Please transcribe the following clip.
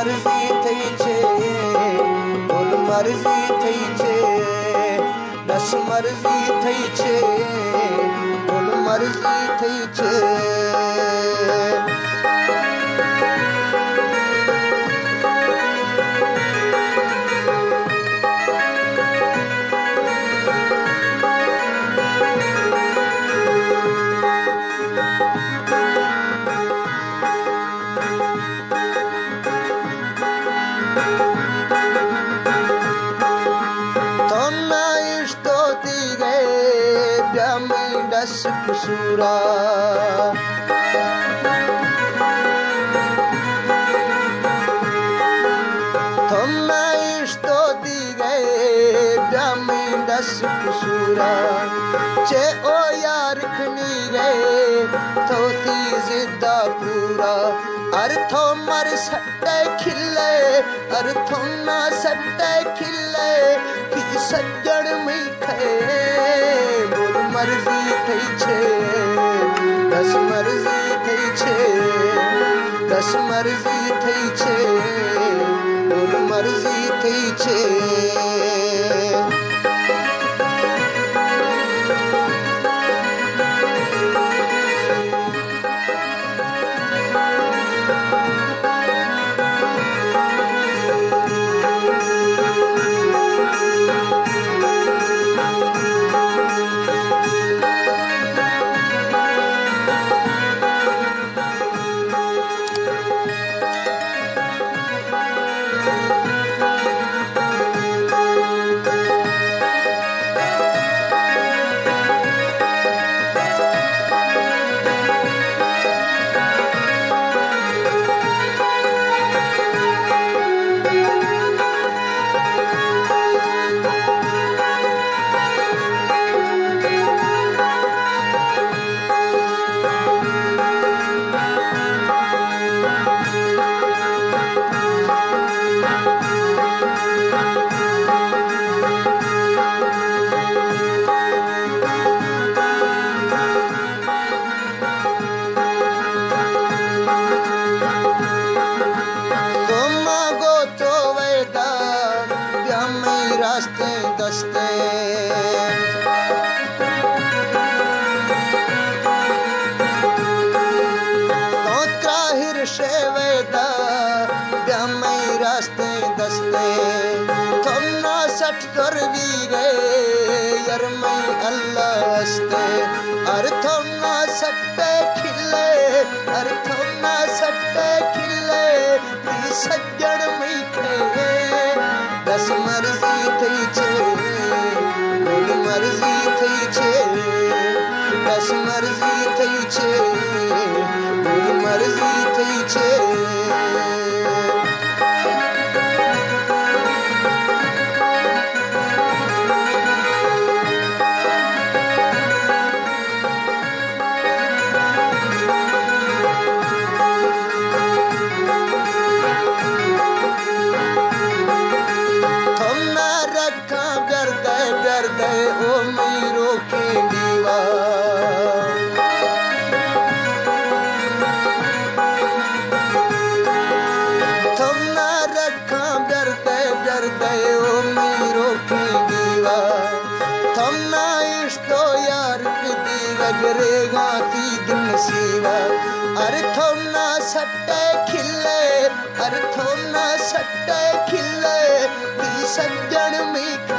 मर्जी થઈ છે બોલ મર્જી થઈ છે દસ મર્જી થઈ છે બોલ મર્જી થઈ છે कसूरा थोना इश्तो दी गए ब्यामी दस कसूरा चे ओ यार खनी गए थोती जिद्दा पूरा अर्थों मर सट्टे खिले अर्थों ना सट्टे खिले कि सज्जन में खे बोल मर्जी થઈ છે દસ મર્જી થઈ છે દસ મર્જી થઈ છે બોલ મર્જી થઈ છે सज्जन मीठे दस मर्जी થઈ છે બોલ મર્જી થઈ છે દસ મર્જી થઈ છે બોલ મર્જી થઈ છે अर्थों ना सट्टे खिले अर्थों ना सट्टे खिले सज्जन में